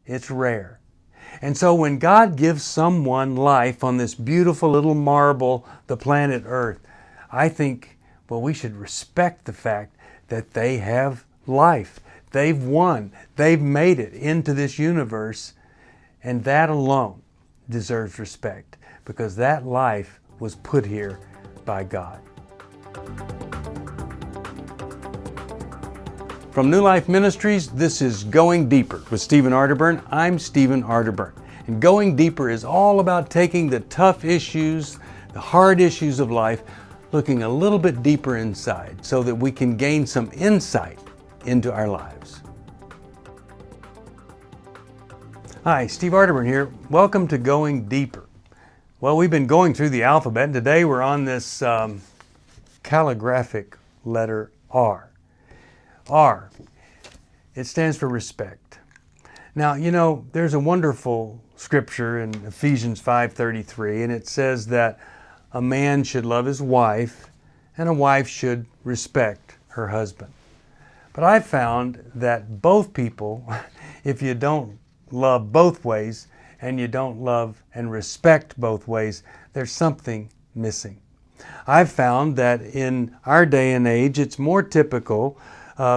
It's rare. And so when God gives someone life on this beautiful little marble, the planet Earth, I think, well, we should respect the fact that they have life. They've won. They've made it into this universe. And that alone deserves respect because that life was put here by God. From New Life Ministries, this is Going Deeper with Stephen Arterburn. I'm Stephen Arterburn. And Going Deeper is all about taking the tough issues, the hard issues of life, looking a little bit deeper inside so that we can gain some insight into our lives. Hi, Steve Arterburn here. Welcome to Going Deeper. Well, we've been going through the alphabet, and today we're on this calligraphic letter R. R. It stands for respect. Now, you know, there's a wonderful scripture in Ephesians 5:33, and it says that a man should love his wife and a wife should respect her husband. But I've found that both people, if you don't love both ways and you don't love and respect both ways, there's something missing. I've found that in our day and age, it's more typical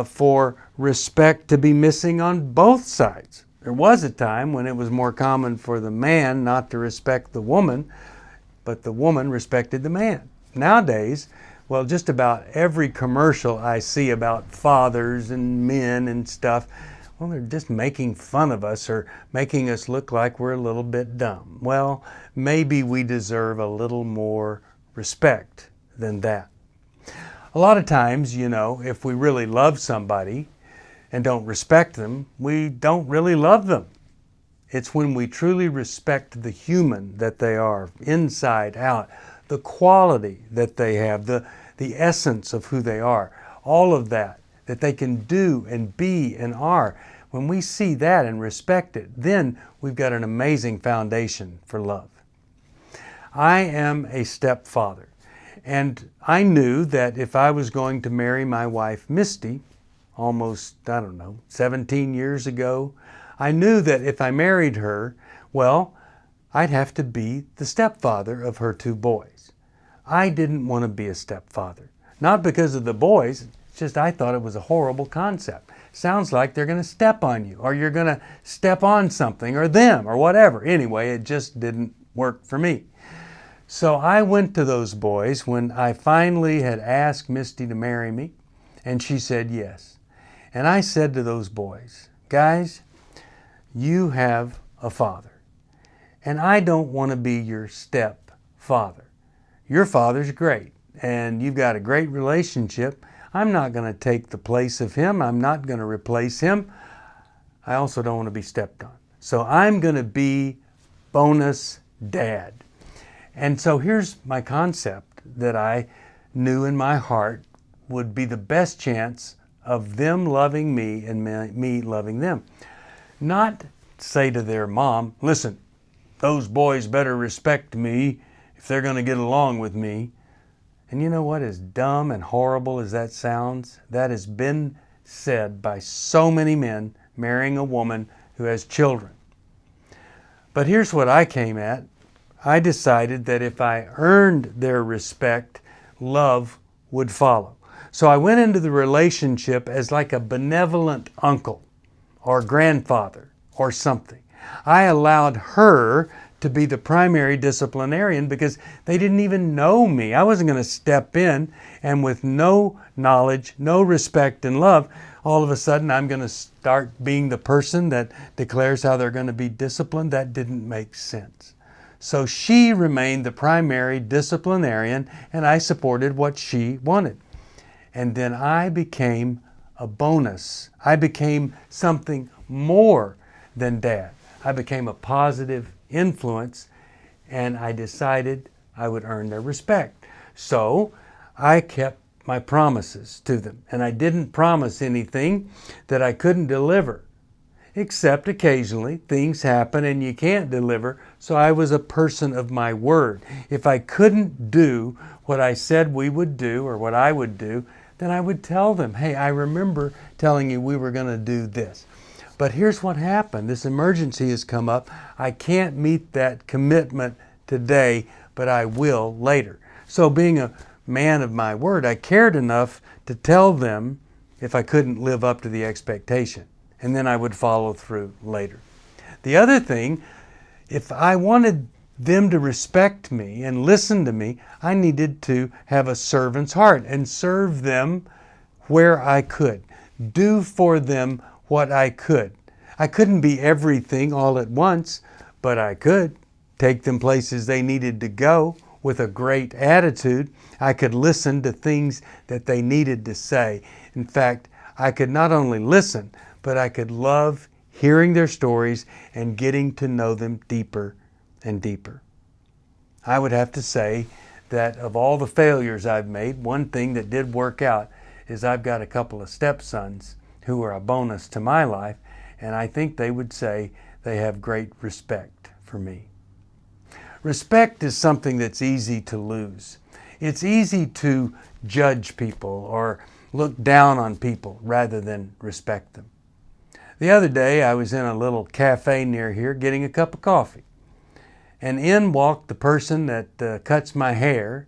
for respect to be missing on both sides. There was a time when it was more common for the man not to respect the woman, but the woman respected the man. Nowadays, well, just about every commercial I see about fathers and men and stuff, well, they're just making fun of us or making us look like we're a little bit dumb. Well, maybe we deserve a little more respect than that. A lot of times, you know, if we really love somebody and don't respect them, we don't really love them. It's when we truly respect the human that they are, inside out, the quality that they have, the essence of who they are, all of that they can do and be and are. When we see that and respect it, then we've got an amazing foundation for love. I am a stepfather. And I knew that if I was going to marry my wife, Misty, almost, 17 years ago, I knew that if I married her, well, I'd have to be the stepfather of her two boys. I didn't want to be a stepfather. Not because of the boys, it's just I thought it was a horrible concept. Sounds like they're going to step on you, or you're going to step on something, or them, or whatever. Anyway, it just didn't work for me. So I went to those boys when I finally had asked Misty to marry me, and she said yes. And I said to those boys, guys, you have a father, and I don't want to be your stepfather. Your father's great, and you've got a great relationship. I'm not going to take the place of him. I'm not going to replace him. I also don't want to be stepped on. So I'm going to be bonus dad. And so here's my concept that I knew in my heart would be the best chance of them loving me and me loving them. Not say to their mom, listen, those boys better respect me if they're going to get along with me. And you know what, as dumb and horrible as that sounds, that has been said by so many men marrying a woman who has children. But here's what I came at. I decided that if I earned their respect, love would follow. So I went into the relationship as like a benevolent uncle or grandfather or something. I allowed her to be the primary disciplinarian because they didn't even know me. I wasn't going to step in and with no knowledge, no respect and love, all of a sudden I'm going to start being the person that declares how they're going to be disciplined. That didn't make sense. So she remained the primary disciplinarian, and I supported what she wanted. And then I became a bonus. I became something more than dad. I became a positive influence, and I decided I would earn their respect. So I kept my promises to them, and I didn't promise anything that I couldn't deliver. Except occasionally things happen and you can't deliver, so I was a person of my word. If I couldn't do what I said we would do or what I would do, then I would tell them, hey, I remember telling you we were going to do this. But here's what happened. This emergency has come up. I can't meet that commitment today, but I will later. So being a man of my word, I cared enough to tell them if I couldn't live up to the expectation. And then I would follow through later. The other thing, if I wanted them to respect me and listen to me, I needed to have a servant's heart and serve them where I could. Do for them what I could. I couldn't be everything all at once, but I could take them places they needed to go with a great attitude. I could listen to things that they needed to say. In fact, I could not only listen, but I could love hearing their stories and getting to know them deeper and deeper. I would have to say that of all the failures I've made, one thing that did work out is I've got a couple of stepsons who are a bonus to my life, and I think they would say they have great respect for me. Respect is something that's easy to lose. It's easy to judge people or look down on people rather than respect them. The other day I was in a little cafe near here getting a cup of coffee, and in walked the person that cuts my hair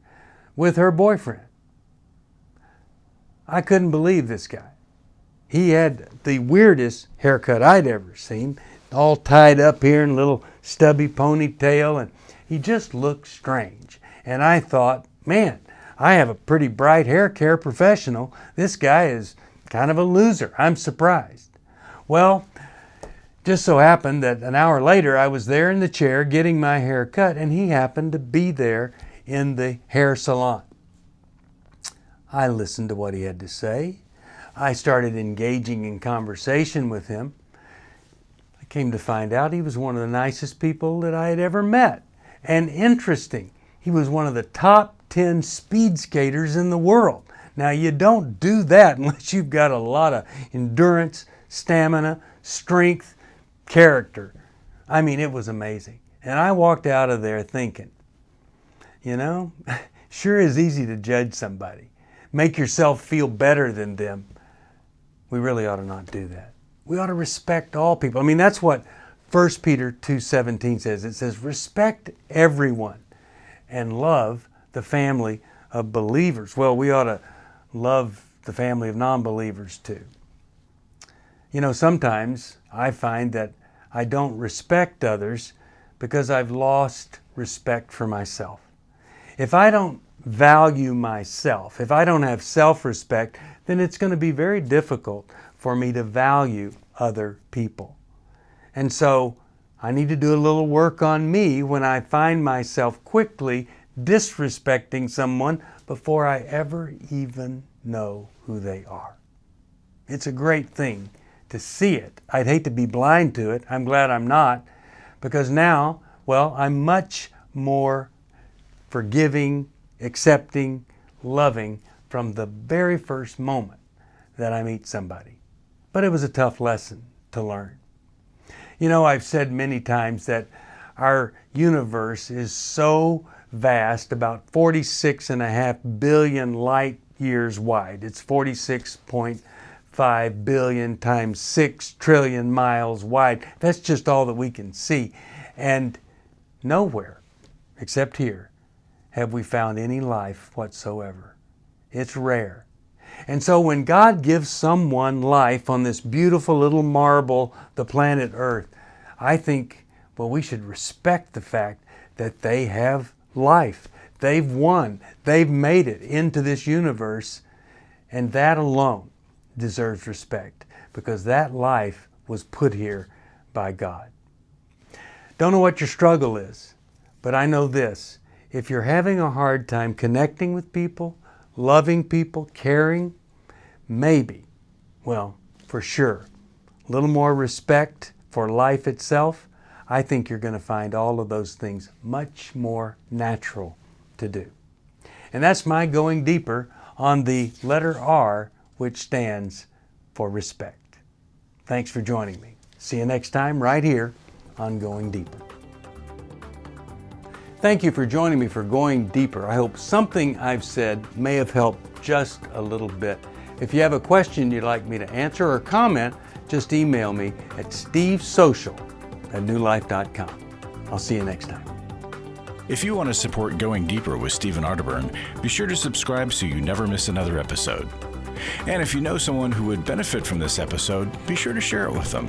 with her boyfriend. I couldn't believe this guy. He had the weirdest haircut I'd ever seen, all tied up here in a little stubby ponytail, and he just looked strange. And I thought, man, I have a pretty bright hair care professional. This guy is kind of a loser. I'm surprised. Well, just so happened that an hour later I was there in the chair getting my hair cut, and he happened to be there in the hair salon. I listened to what he had to say. I started engaging in conversation with him. I came to find out he was one of the nicest people that I had ever met. And interesting, he was one of the top 10 speed skaters in the world. Now, you don't do that unless you've got a lot of endurance, stamina, strength, character. I mean, it was amazing. And I walked out of there thinking, you know, sure is easy to judge somebody. Make yourself feel better than them. We really ought to not do that. We ought to respect all people. I mean, that's what 1 Peter 2:17 says. It says, respect everyone and love the family of believers. Well, we ought to love the family of non-believers too. You know, sometimes I find that I don't respect others because I've lost respect for myself. If I don't value myself, if I don't have self-respect, then it's going to be very difficult for me to value other people. And so I need to do a little work on me when I find myself quickly disrespecting someone before I ever even know who they are. It's a great thing to see it. I'd hate to be blind to it. I'm glad I'm not, because now, well, I'm much more forgiving, accepting, loving from the very first moment that I meet somebody. But it was a tough lesson to learn. You know, I've said many times that our universe is so vast, about 46.5 billion light years wide. It's 46.5 billion times 6 trillion miles wide. That's just all that we can see. And nowhere, except here, have we found any life whatsoever. It's rare. And so when God gives someone life on this beautiful little marble, the planet Earth, I think, well, we should respect the fact that they have life. They've won. They've made it into this universe. And that alone deserves respect, because that life was put here by God. Don't know what your struggle is, but I know this. If you're having a hard time connecting with people, loving people, caring, maybe, well, for sure, a little more respect for life itself, I think you're going to find all of those things much more natural to do. And that's my going deeper on the letter R, which stands for respect. Thanks for joining me. See you next time right here on Going Deeper. Thank you for joining me for Going Deeper. I hope something I've said may have helped just a little bit. If you have a question you'd like me to answer or comment, just email me at stevesocial@newlife.com. I'll see you next time. If you want to support Going Deeper with Stephen Arterburn, be sure to subscribe so you never miss another episode. And if you know someone who would benefit from this episode, be sure to share it with them.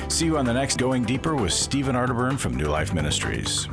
See you on the next Going Deeper with Stephen Arterburn from New Life Ministries.